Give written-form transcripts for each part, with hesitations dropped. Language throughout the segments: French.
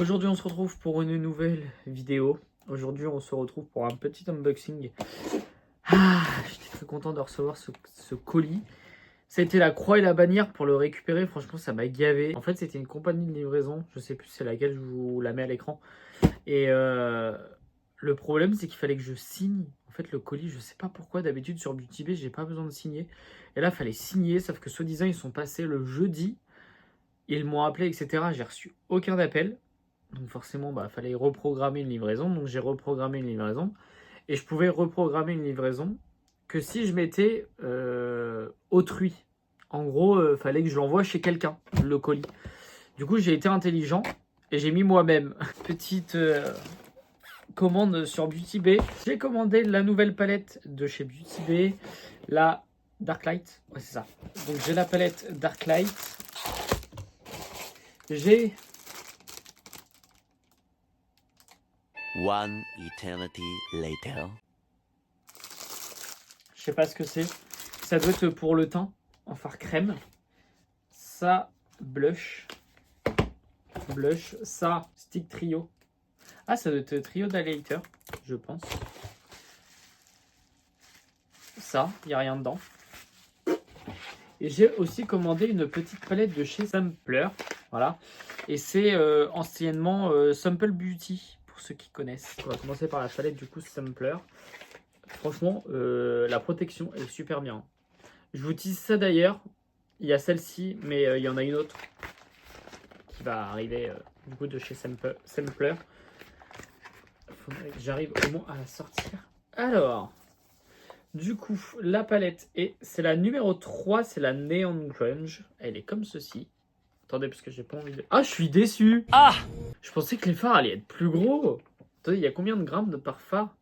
Aujourd'hui, on se retrouve pour une nouvelle vidéo. Aujourd'hui, on se retrouve pour un petit unboxing. J'étais très content de recevoir ce colis. Ça a été la croix et la bannière pour le récupérer. Franchement, ça m'a gavé. En fait, c'était une compagnie de livraison. Je sais plus c'est laquelle, je vous la mets à l'écran. Et le problème, c'est qu'il fallait que je signe. En fait, le colis, je sais pas pourquoi. D'habitude, sur Beauty Bay, j'ai pas besoin de signer. Et là, il fallait signer. Sauf que soi-disant, ils sont passés le jeudi. Ils m'ont appelé, etc. J'ai reçu aucun appel. Donc forcément, il fallait reprogrammer une livraison. Donc j'ai reprogrammé une livraison. Et je pouvais reprogrammer une livraison que si je mettais autrui. En gros, fallait que je l'envoie chez quelqu'un, le colis. Du coup, j'ai été intelligent et j'ai mis moi-même. Petite commande sur Beauty Bay. J'ai commandé la nouvelle palette de chez Beauty Bay. La Darklight. Ouais, c'est ça. Donc j'ai la palette Darklight. J'ai... One eternity later. Je sais pas ce que c'est. Ça doit être pour le teint, en fard crème. Ça, blush. Blush. Ça, stick trio. Ah, ça doit être trio d'highlighter, je pense. Ça, il n'y a rien dedans. Et j'ai aussi commandé une petite palette de chez Sampler. Voilà. Et c'est anciennement Sample Beauty, pour ceux qui connaissent. On va commencer par la palette du coup Sampler. Franchement, la protection est super bien. Je vous tease ça d'ailleurs. Il y a celle-ci, mais il y en a une autre qui va arriver du coup de chez Sampler. Il faudrait que j'arrive au moins à la sortir. Alors, du coup, la palette, c'est la numéro 3, c'est la Neon Grunge. Elle est comme ceci. Attendez, parce que j'ai pas envie de... Ah, je suis déçu. Ah, je pensais que les fards allaient être plus gros. Attendez, il y a combien de grammes par phare?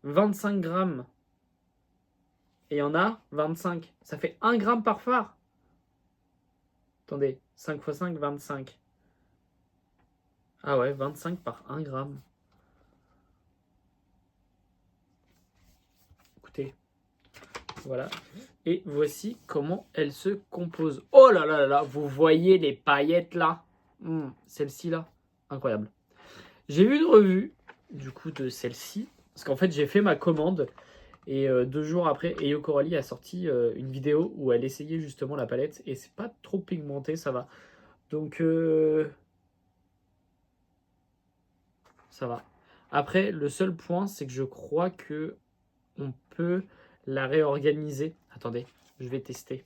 25 grammes. Et il y en a 25. Ça fait 1 gramme par phare. Attendez, 5 x 5, 25. Ah ouais, 25 par 1 gramme. Écoutez, voilà. Et voici comment elle se compose. Oh là là là là, vous voyez les paillettes là? Celle-ci là, incroyable. J'ai vu une revue, du coup, de celle-ci. Parce qu'en fait, j'ai fait ma commande. Et 2 jours après, Eyo Coralie a sorti une vidéo où elle essayait justement la palette. Et c'est pas trop pigmenté, ça va. Donc, ça va. Après, le seul point, c'est que je crois que on peut la réorganiser. Attendez, je vais tester.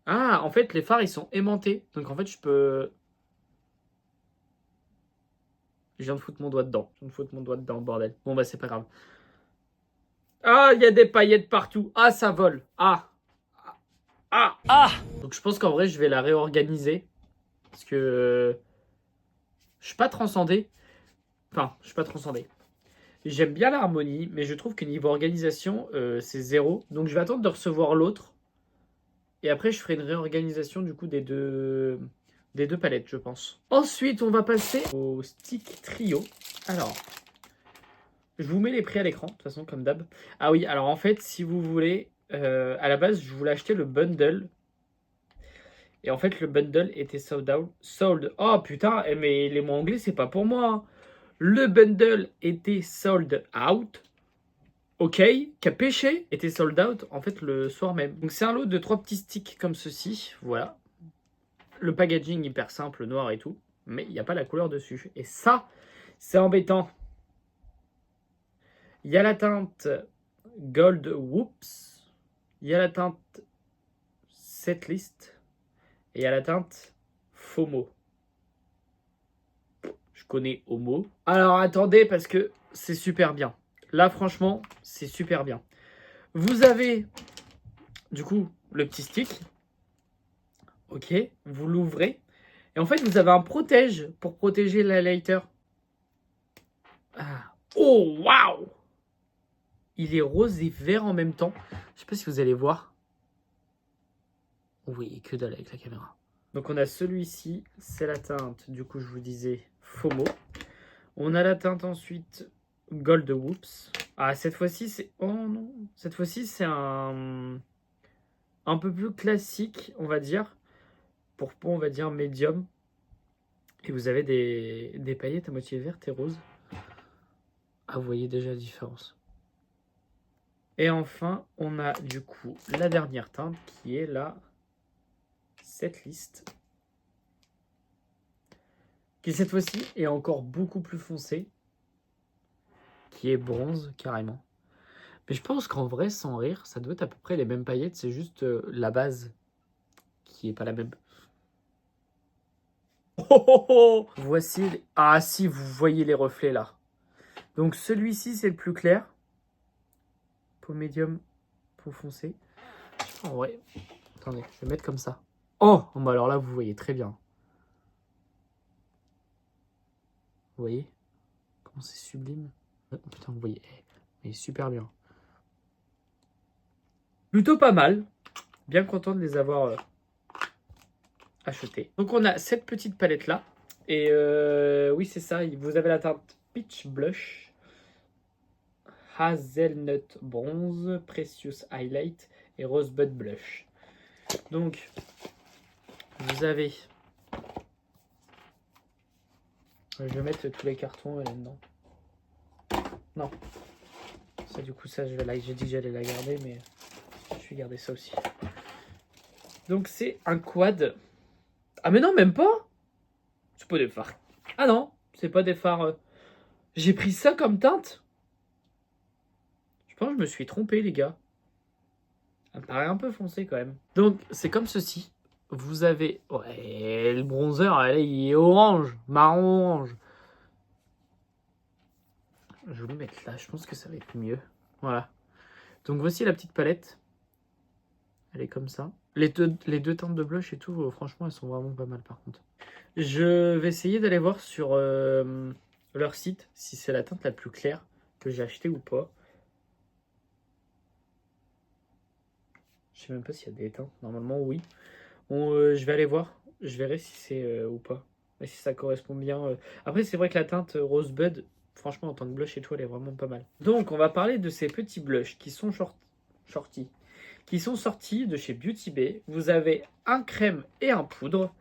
Ah, en fait, les fards, ils sont aimantés. Donc, en fait, je peux... Je viens de foutre mon doigt dedans. Bordel. Bon, bah, c'est pas grave. Ah, il y a des paillettes partout. Ah, ça vole. Ah. Ah. Ah. Donc, je pense qu'en vrai, je vais la réorganiser. Parce que... je suis pas transcendé. Enfin, je suis pas transcendé. J'aime bien l'harmonie, mais je trouve que niveau organisation, c'est 0. Donc, je vais attendre de recevoir l'autre. Et après, je ferai une réorganisation du coup des deux palettes, je pense. Ensuite, on va passer au stick trio. Alors, je vous mets les prix à l'écran, de toute façon, comme d'hab. Ah oui, alors en fait, si vous voulez, à la base, je voulais acheter le bundle. Et en fait, le bundle était sold out. Oh putain, mais les mots anglais, c'est pas pour moi. Hein. Le bundle était sold out. Ok, Capéché était sold out en fait le soir même. Donc c'est un lot de 3 petits sticks comme ceci, voilà. Le packaging hyper simple, noir et tout, mais il n'y a pas la couleur dessus. Et ça, c'est embêtant. Il y a la teinte Gold Whoops, il y a la teinte Setlist, et il y a la teinte FOMO. Je connais Homo. Alors attendez, parce que c'est super bien. Là, franchement, c'est super bien. Vous avez, du coup, le petit stick. Ok, vous l'ouvrez. Et en fait, vous avez un protège pour protéger l'highlighter. Ah. Oh, waouh! Il est rose et vert en même temps. Je sais pas si vous allez voir. Oui, que dalle avec la caméra. Donc on a celui-ci, c'est la teinte, du coup je vous disais, FOMO. On a la teinte ensuite, Gold Whoops. Ah, cette fois-ci, c'est... Oh non. Cette fois-ci, c'est un peu plus classique, on va dire. Pour peau, on va dire médium. Et vous avez des paillettes à moitié vertes et roses. Ah, vous voyez déjà la différence. Et enfin, on a du coup la dernière teinte qui est la Setlist. Qui cette fois-ci est encore beaucoup plus foncée. Qui est bronze carrément. Mais je pense qu'en vrai, sans rire, ça doit être à peu près les mêmes paillettes. C'est juste la base qui est pas la même. Oh, oh, oh. Voici. Ah si, vous voyez les reflets là. Donc celui-ci, c'est le plus clair. Peau médium, peau foncée. En vrai, attendez, je vais mettre comme ça. Oh, bah alors là, vous voyez très bien. Vous voyez comment c'est sublime. Oh, putain, vous voyez, mais super bien. Plutôt pas mal. Bien content de les avoir achetés. Donc on a cette petite palette là. Et oui, c'est ça. Vous avez la teinte Peach Blush, Hazelnut Bronze, Precious Highlight et Rosebud Blush. Donc, vous avez... Je vais mettre tous les cartons là-dedans. Non. Ça, du coup, ça, je vais la... J'ai dit que j'allais la garder, mais je vais garder ça aussi. Donc, c'est un quad. Ah, mais non, même pas. C'est pas des fards. Ah non, c'est pas des fards. J'ai pris ça comme teinte. Je pense que je me suis trompé, les gars. Ça me paraît un peu foncé quand même. Donc, c'est comme ceci. Vous avez... Ouais, le bronzer, il est orange. Marron-orange. Je vais le mettre là. Je pense que ça va être mieux. Voilà. Donc, voici la petite palette. Elle est comme ça. Les deux teintes de blush et tout, franchement, elles sont vraiment pas mal par contre. Je vais essayer d'aller voir sur leur site si c'est la teinte la plus claire que j'ai achetée ou pas. Je sais même pas s'il y a des teintes. Normalement, oui. Bon, je vais aller voir. Je verrai si c'est ou pas. Et si ça correspond bien. Après, c'est vrai que la teinte Rosebud, franchement, en tant que blush et tout, elle est vraiment pas mal. Donc, on va parler de ces petits blushs qui sont shorty. Qui sont sortis de chez Beauty Bay. Vous avez un crème et un poudre.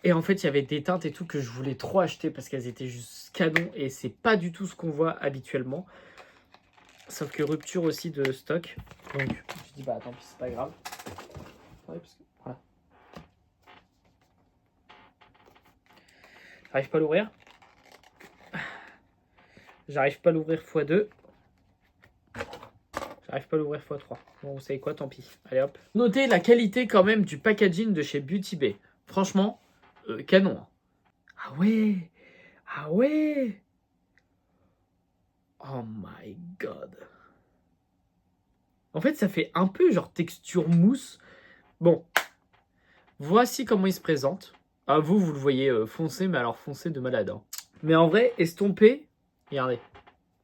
Et en fait, il y avait des teintes et tout que je voulais trop acheter parce qu'elles étaient juste canon. Et c'est pas du tout ce qu'on voit habituellement. Sauf que rupture aussi de stock. Donc, je dis, bah tant pis, c'est pas grave. Ouais, parce que, voilà. J'arrive pas à l'ouvrir. J'arrive pas à l'ouvrir x2. J'arrive pas à l'ouvrir x3. Bon, vous savez quoi, tant pis. Allez hop. Notez la qualité quand même du packaging de chez Beauty Bay. Franchement, canon. Ah ouais. Ah ouais. Oh my god. En fait, ça fait un peu genre texture mousse. Bon. Voici comment il se présente. Ah, vous le voyez foncé, mais alors foncé de malade. Hein. Mais en vrai, estompé, regardez.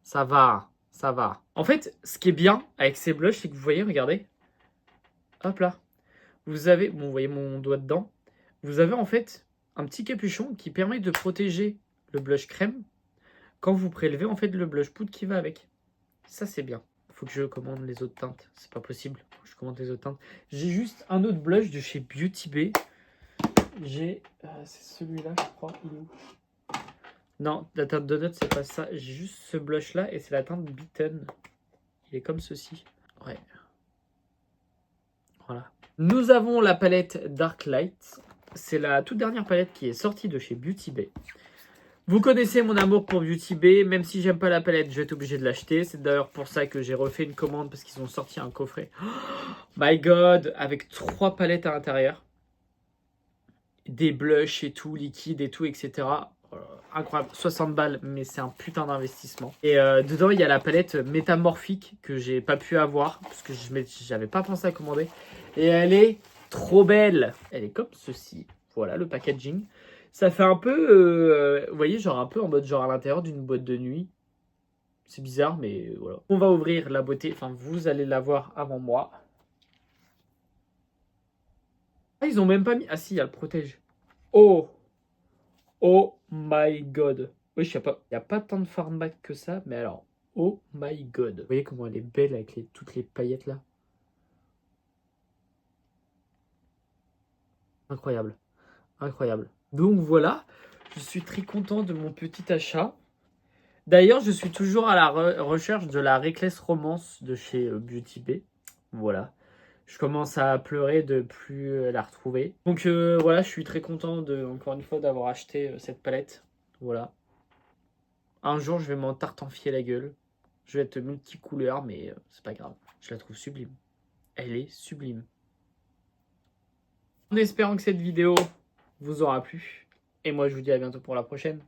Ça va. Ça va. En fait, ce qui est bien avec ces blushs, c'est que vous voyez, regardez. Hop là. Vous avez, bon, vous voyez mon doigt dedans. Vous avez en fait un petit capuchon qui permet de protéger le blush crème quand vous prélevez en fait le blush poudre qui va avec. Ça, c'est bien. Faut que je commande les autres teintes. C'est pas possible. Faut que je commande les autres teintes. J'ai juste un autre blush de chez Beauty Bay. J'ai... c'est celui-là, je crois. Il est où? Non, la teinte Donut, c'est pas ça. J'ai juste ce blush-là et c'est la teinte Beaten. Il est comme ceci. Ouais. Voilà. Nous avons la palette Dark Light. C'est la toute dernière palette qui est sortie de chez Beauty Bay. Vous connaissez mon amour pour Beauty Bay. Même si j'aime pas la palette, je vais être obligé de l'acheter. C'est d'ailleurs pour ça que j'ai refait une commande parce qu'ils ont sorti un coffret. Oh my god! Avec 3 palettes à l'intérieur. Des blushs et tout, liquide et tout, etc. Incroyable, 60 balles, mais c'est un putain d'investissement. Et dedans, il y a la palette métamorphique que j'ai pas pu avoir parce que j'avais pas pensé à commander. Et elle est trop belle. Elle est comme ceci. Voilà le packaging. Ça fait un peu, vous voyez, genre un peu en mode genre à l'intérieur d'une boîte de nuit. C'est bizarre, mais voilà. On va ouvrir la beauté. Enfin, vous allez la voir avant moi. Ah, ils ont même pas mis... Ah si, il y a le protège. Oh! Oh my god. Oui, je sais pas. Il n'y a pas tant de farmac que ça, mais alors, oh my god. Vous voyez comment elle est belle avec toutes les paillettes là? Incroyable. Incroyable. Donc voilà. Je suis très content de mon petit achat. D'ailleurs, je suis toujours à la recherche de la Reckless Romance de chez Beauty Bay. Voilà. Je commence à pleurer de plus la retrouver. Donc voilà, je suis très content encore une fois d'avoir acheté cette palette. Voilà. Un jour, je vais m'en tartanfier la gueule. Je vais être multicouleur, mais c'est pas grave. Je la trouve sublime. Elle est sublime. En espérant que cette vidéo vous aura plu. Et moi, je vous dis à bientôt pour la prochaine.